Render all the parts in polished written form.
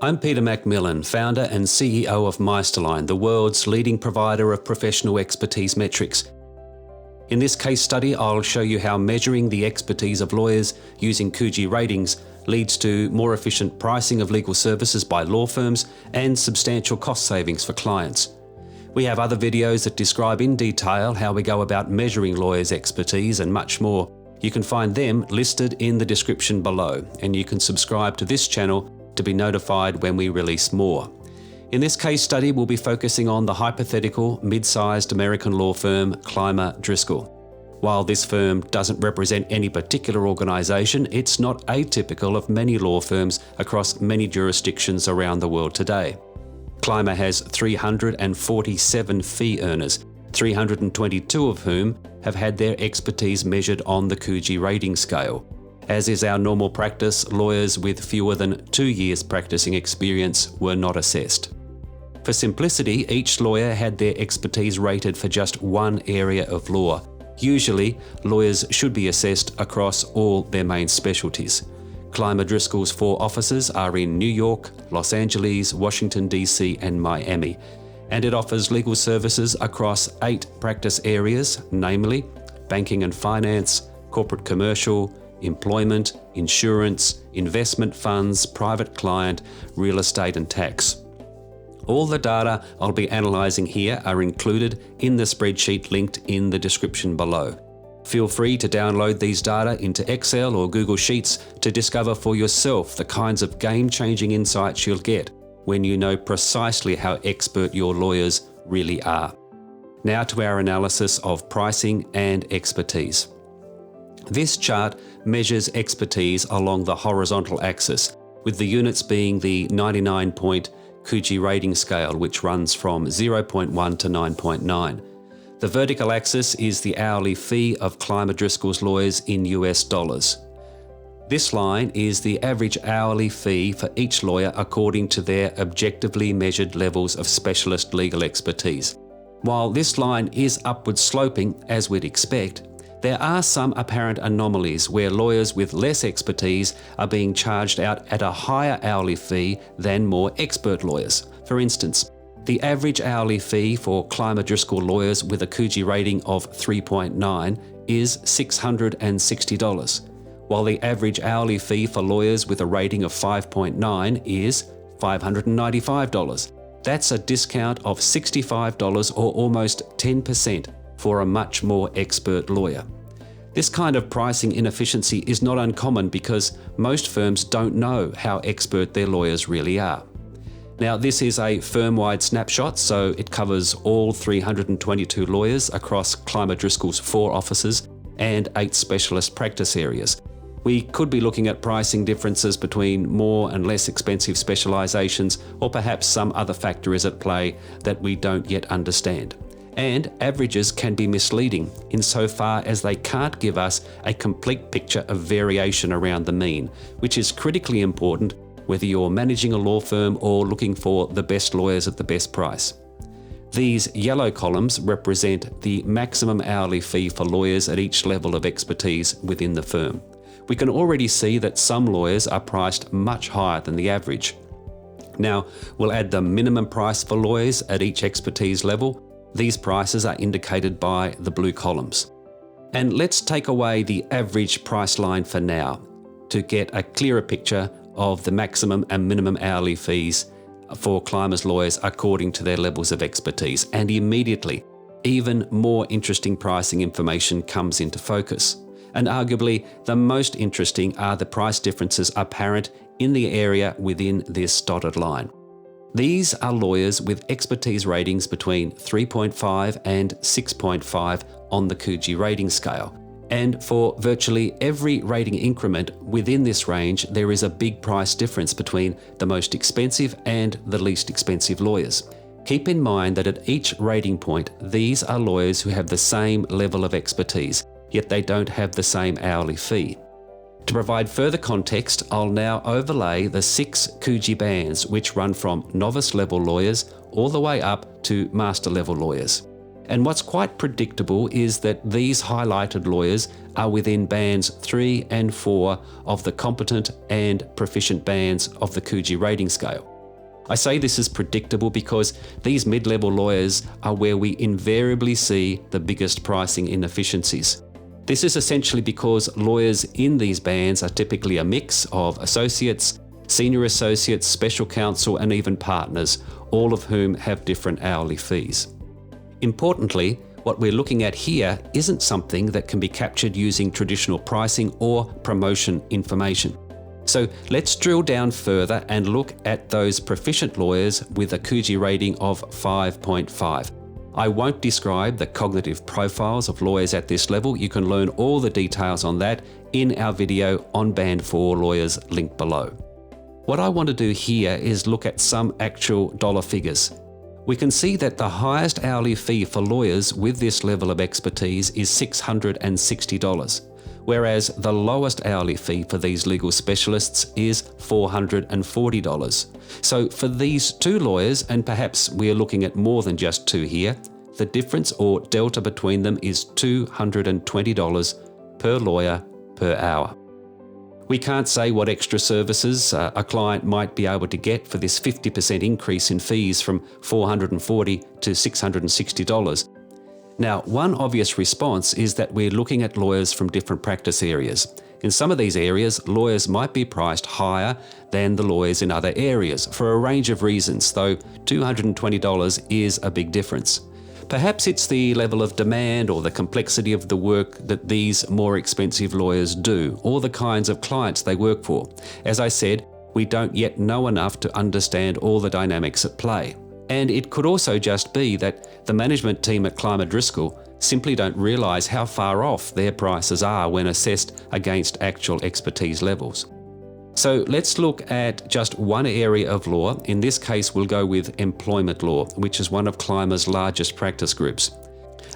I'm Peter Macmillan, founder and CEO of Meisterline, the world's leading provider of professional expertise metrics. In this case study, I'll show you how measuring the expertise of lawyers using KUJI ratings leads to more efficient pricing of legal services by law firms and substantial cost savings for clients. We have other videos that describe in detail how we go about measuring lawyers' expertise and much more. You can find them listed in the description below, and you can subscribe to this channel to be notified when we release more. In this case study, we'll be focusing on the hypothetical mid-sized American law firm Klymer Driscoll. While this firm doesn't represent any particular organisation, it's not atypical of many law firms across many jurisdictions around the world today. Klymer has 347 fee earners, 322 of whom have had their expertise measured on the KUJI rating scale. As is our normal practice, lawyers with fewer than 2 years practicing experience were not assessed. For simplicity, each lawyer had their expertise rated for just one area of law. Usually, lawyers should be assessed across all their main specialties. Klymer Driscoll's 4 offices are in New York, Los Angeles, Washington DC and Miami, and it offers legal services across 8 practice areas, namely banking and finance, corporate commercial, employment, insurance, investment funds, private client, real estate and tax. All the data I'll be analysing here are included in the spreadsheet linked in the description below. Feel free to download these data into Excel or Google Sheets to discover for yourself the kinds of game-changing insights you'll get when you know precisely how expert your lawyers really are. Now to our analysis of pricing and expertise. This chart measures expertise along the horizontal axis, with the units being the 99-point KUJI rating scale, which runs from 0.1 to 9.9. The vertical axis is the hourly fee of Klymer Driscoll's lawyers in US dollars. This line is the average hourly fee for each lawyer according to their objectively measured levels of specialist legal expertise. While this line is upward sloping, as we'd expect, there are some apparent anomalies where lawyers with less expertise are being charged out at a higher hourly fee than more expert lawyers. For instance, the average hourly fee for Klymer Driscoll lawyers with a KUJI rating of 3.9 is $660, while the average hourly fee for lawyers with a rating of 5.9 is $595. That's a discount of $65 or almost 10% for a much more expert lawyer. This kind of pricing inefficiency is not uncommon because most firms don't know how expert their lawyers really are. Now, this is a firm-wide snapshot, so it covers all 322 lawyers across Klymer Driscoll's 4 offices and 8 specialist practice areas. We could be looking at pricing differences between more and less expensive specializations, or perhaps some other factor is at play that we don't yet understand. And averages can be misleading insofar as they can't give us a complete picture of variation around the mean, which is critically important whether you're managing a law firm or looking for the best lawyers at the best price. These yellow columns represent the maximum hourly fee for lawyers at each level of expertise within the firm. We can already see that some lawyers are priced much higher than the average. Now, we'll add the minimum price for lawyers at each expertise level. These prices are indicated by the blue columns. And let's take away the average price line for now to get a clearer picture of the maximum and minimum hourly fees for Klymer's lawyers according to their levels of expertise. And immediately, even more interesting pricing information comes into focus. And arguably, the most interesting are the price differences apparent in the area within this dotted line. These are lawyers with expertise ratings between 3.5 and 6.5 on the KUJI rating scale. And for virtually every rating increment within this range, there is a big price difference between the most expensive and the least expensive lawyers. Keep in mind that at each rating point, these are lawyers who have the same level of expertise, yet they don't have the same hourly fee. To provide further context, I'll now overlay the 6 KUJI bands, which run from novice level lawyers all the way up to master level lawyers. And what's quite predictable is that these highlighted lawyers are within bands 3 and 4 of the competent and proficient bands of the KUJI rating scale. I say this is predictable because these mid-level lawyers are where we invariably see the biggest pricing inefficiencies. This is essentially because lawyers in these bands are typically a mix of associates, senior associates, special counsel, and even partners, all of whom have different hourly fees. Importantly, what we're looking at here isn't something that can be captured using traditional pricing or promotion information. So let's drill down further and look at those proficient lawyers with a KUJI rating of 5.5. I won't describe the cognitive profiles of lawyers at this level. You can learn all the details on that in our video on Band 4 lawyers, link below. What I want to do here is look at some actual dollar figures. We can see that the highest hourly fee for lawyers with this level of expertise is $660. Whereas the lowest hourly fee for these legal specialists is $440. So for these two lawyers, and perhaps we are looking at more than just two here, the difference or delta between them is $220 per lawyer per hour. We can't say what extra services a client might be able to get for this 50% increase in fees from $440 to $660. Now, one obvious response is that we're looking at lawyers from different practice areas. In some of these areas, lawyers might be priced higher than the lawyers in other areas for a range of reasons, though $220 is a big difference. Perhaps it's the level of demand or the complexity of the work that these more expensive lawyers do, or the kinds of clients they work for. As I said, we don't yet know enough to understand all the dynamics at play. And it could also just be that the management team at Klymer Driscoll simply don't realise how far off their prices are when assessed against actual expertise levels. So let's look at just one area of law. In this case, we'll go with employment law, which is one of Klymer's largest practice groups.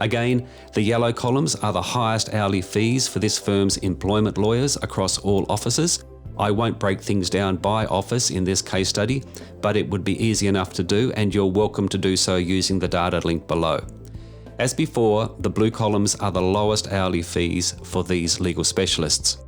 Again, the yellow columns are the highest hourly fees for this firm's employment lawyers across all offices. I won't break things down by office in this case study, but it would be easy enough to do, and you're welcome to do so using the data link below. As before, the blue columns are the lowest hourly fees for these legal specialists.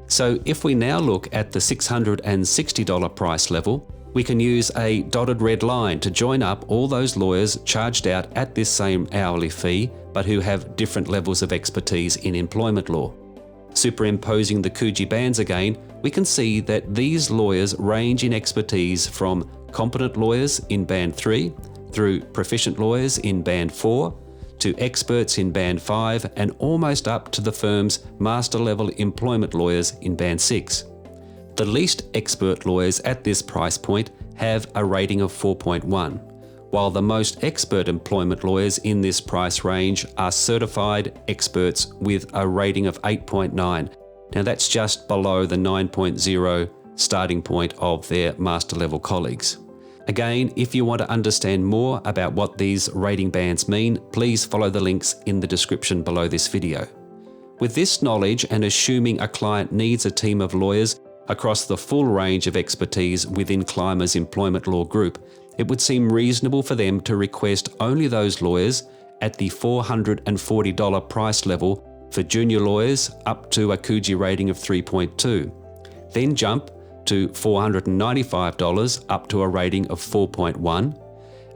So if we now look at the $660 price level, we can use a dotted red line to join up all those lawyers charged out at this same hourly fee, but who have different levels of expertise in employment law. Superimposing the KUJI bands again, we can see that these lawyers range in expertise from competent lawyers in Band 3 through proficient lawyers in Band 4 to experts in Band 5 and almost up to the firm's master-level employment lawyers in Band 6. The least expert lawyers at this price point have a rating of 4.1, while the most expert employment lawyers in this price range are certified experts with a rating of 8.9. Now that's just below the 9.0 starting point of their master-level colleagues. Again, if you want to understand more about what these rating bands mean, please follow the links in the description below this video. With this knowledge and assuming a client needs a team of lawyers across the full range of expertise within Klymer's employment law group, it would seem reasonable for them to request only those lawyers at the $440 price level for junior lawyers up to a KUJI rating of 3.2, then jump to $495 up to a rating of 4.1,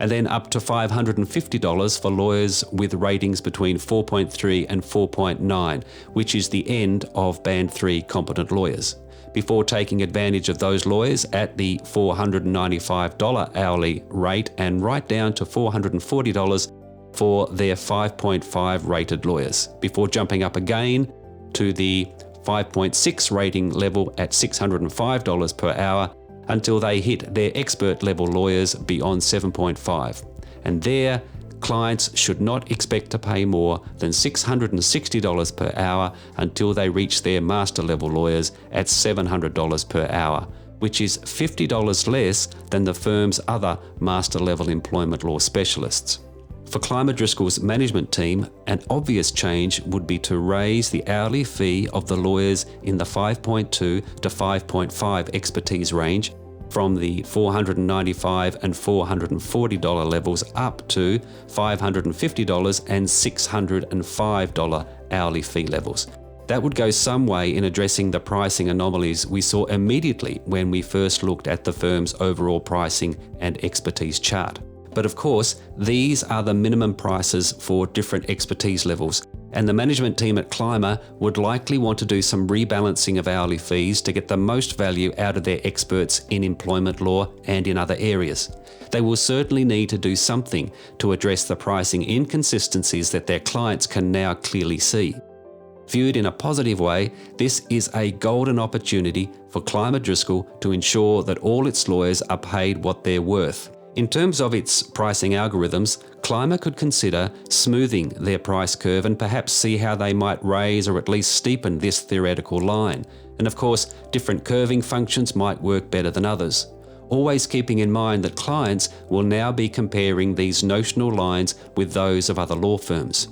and then up to $550 for lawyers with ratings between 4.3 and 4.9, which is the end of Band 3 competent lawyers, before taking advantage of those lawyers at the $495 hourly rate and right down to $440 for their 5.5 rated lawyers, before jumping up again to the 5.6 rating level at $605 per hour until they hit their expert level lawyers beyond 7.5. And there, clients should not expect to pay more than $660 per hour until they reach their master level lawyers at $700 per hour, which is $50 less than the firm's other master level employment law specialists. For Klymer Driscoll's management team, an obvious change would be to raise the hourly fee of the lawyers in the 5.2 to 5.5 expertise range from the $495 and $440 levels up to $550 and $605 hourly fee levels. That would go some way in addressing the pricing anomalies we saw immediately when we first looked at the firm's overall pricing and expertise chart. But of course, these are the minimum prices for different expertise levels, and the management team at Klymer would likely want to do some rebalancing of hourly fees to get the most value out of their experts in employment law and in other areas. They will certainly need to do something to address the pricing inconsistencies that their clients can now clearly see. Viewed in a positive way, this is a golden opportunity for Klymer Driscoll to ensure that all its lawyers are paid what they're worth. In terms of its pricing algorithms, Klymer could consider smoothing their price curve and perhaps see how they might raise or at least steepen this theoretical line. And of course, different curving functions might work better than others. Always keeping in mind that clients will now be comparing these notional lines with those of other law firms.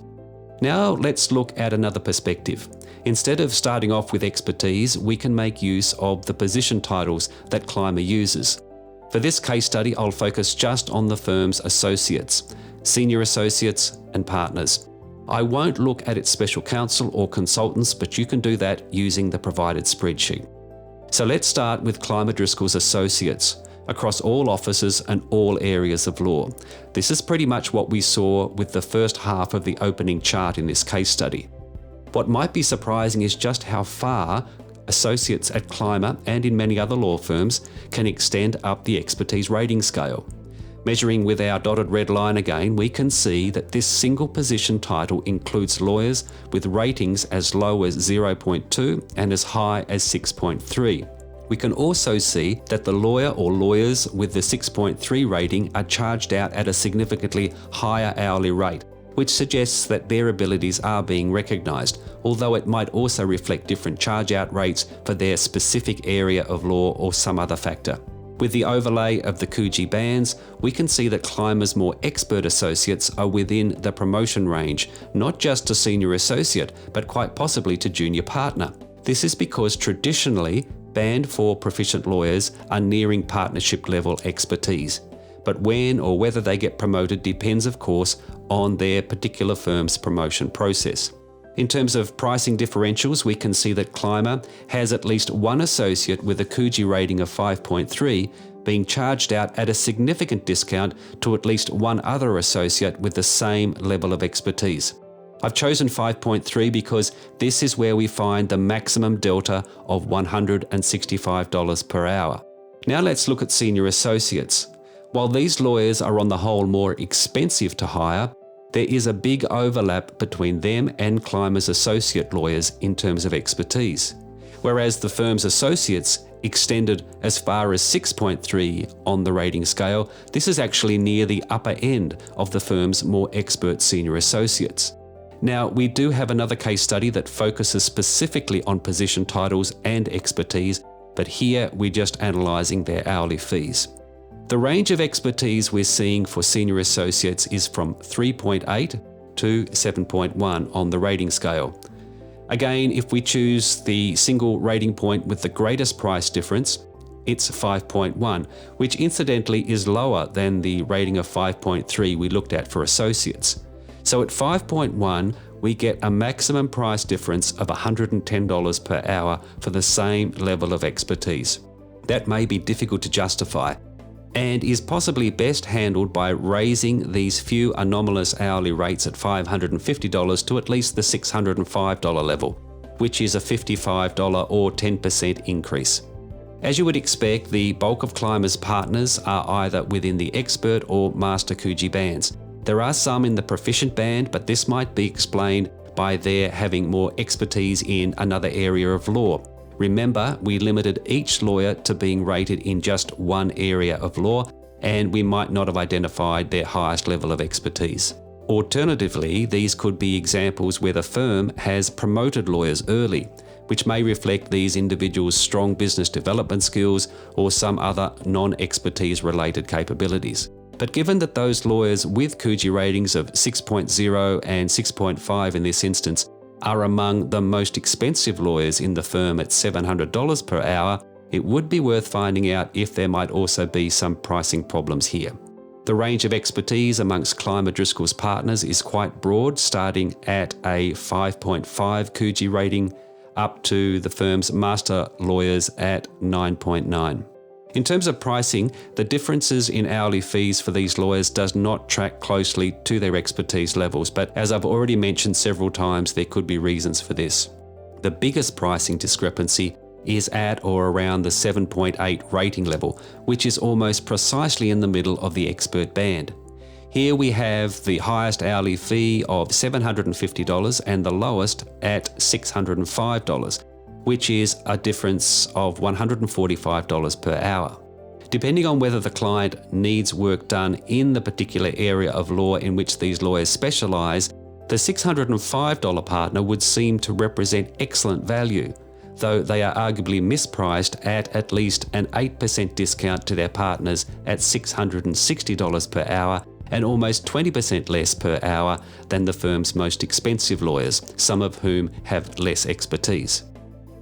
Now let's look at another perspective. Instead of starting off with expertise, we can make use of the position titles that Klymer uses. For this case study, I'll focus just on the firm's associates, senior associates and partners. I won't look at its special counsel or consultants, but you can do that using the provided spreadsheet. So let's start with Klymer Driscoll's associates across all offices and all areas of law. This is pretty much what we saw with the first half of the opening chart in this case study. What might be surprising is just how far associates at Klymer and in many other law firms can extend up the expertise rating scale. Measuring with our dotted red line again, we can see that this single position title includes lawyers with ratings as low as 0.2 and as high as 6.3. We can also see that the lawyer or lawyers with the 6.3 rating are charged out at a significantly higher hourly rate, which suggests that their abilities are being recognised, although it might also reflect different charge-out rates for their specific area of law or some other factor. With the overlay of the KUJI bands, we can see that Klymer's more expert associates are within the promotion range, not just to senior associate, but quite possibly to junior partner. This is because traditionally, Band 4 proficient lawyers are nearing partnership level expertise. But when or whether they get promoted depends, of course, on their particular firm's promotion process. In terms of pricing differentials, we can see that Klymer has at least one associate with a KUJI rating of 5.3 being charged out at a significant discount to at least one other associate with the same level of expertise. I've chosen 5.3 because this is where we find the maximum delta of $165 per hour. Now let's look at senior associates. While these lawyers are on the whole more expensive to hire, there is a big overlap between them and Klymer's associate lawyers in terms of expertise. Whereas the firm's associates extended as far as 6.3 on the rating scale, this is actually near the upper end of the firm's more expert senior associates. Now, we do have another case study that focuses specifically on position titles and expertise, but here we're just analysing their hourly fees. The range of expertise we're seeing for senior associates is from 3.8 to 7.1 on the rating scale. Again, if we choose the single rating point with the greatest price difference, it's 5.1, which incidentally is lower than the rating of 5.3 we looked at for associates. So at 5.1, we get a maximum price difference of $110 per hour for the same level of expertise. That may be difficult to justify, and is possibly best handled by raising these few anomalous hourly rates at $550 to at least the $605 level, which is a $55 or 10% increase. As you would expect, the bulk of Klymer's partners are either within the expert or master KUJI bands. There are some in the proficient band, but this might be explained by their having more expertise in another area of law. Remember, we limited each lawyer to being rated in just one area of law, and we might not have identified their highest level of expertise. Alternatively, these could be examples where the firm has promoted lawyers early, which may reflect these individuals' strong business development skills or some other non-expertise related capabilities. But given that those lawyers with KUJI ratings of 6.0 and 6.5 in this instance are among the most expensive lawyers in the firm at $700 per hour, it would be worth finding out if there might also be some pricing problems here. The range of expertise amongst Klymer Driscoll's partners is quite broad, starting at a 5.5 KUJI rating up to the firm's master lawyers at 9.9. In terms of pricing, the differences in hourly fees for these lawyers does not track closely to their expertise levels, but as I've already mentioned several times, there could be reasons for this. The biggest pricing discrepancy is at or around the 7.8 rating level, which is almost precisely in the middle of the expert band. Here we have the highest hourly fee of $750 and the lowest at $605, which is a difference of $145 per hour. Depending on whether the client needs work done in the particular area of law in which these lawyers specialise, the $605 partner would seem to represent excellent value, though they are arguably mispriced at least an 8% discount to their partners at $660 per hour and almost 20% less per hour than the firm's most expensive lawyers, some of whom have less expertise.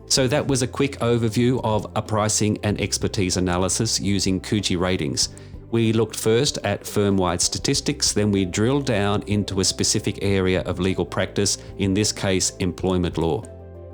So that was a quick overview of a pricing and expertise analysis using KUJI ratings. We looked first at firm-wide statistics, then we drilled down into a specific area of legal practice, in this case employment law.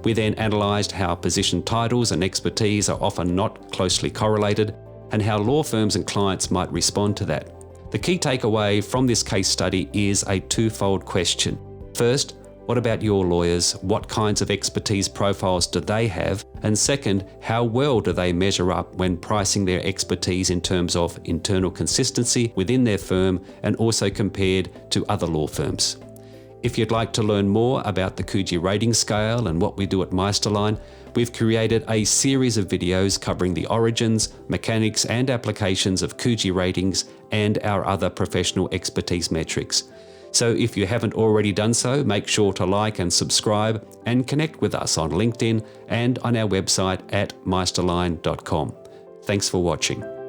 We then analysed how position titles and expertise are often not closely correlated and how law firms and clients might respond to that. The key takeaway from this case study is a twofold question. First, what about your lawyers? What kinds of expertise profiles do they have? And second, how well do they measure up when pricing their expertise in terms of internal consistency within their firm and also compared to other law firms? If you'd like to learn more about the KUJI rating scale and what we do at Meisterline, we've created a series of videos covering the origins, mechanics and applications of KUJI ratings and our other professional expertise metrics. So if you haven't already done so, make sure to like and subscribe and connect with us on LinkedIn and on our website at meisterline.com. Thanks for watching.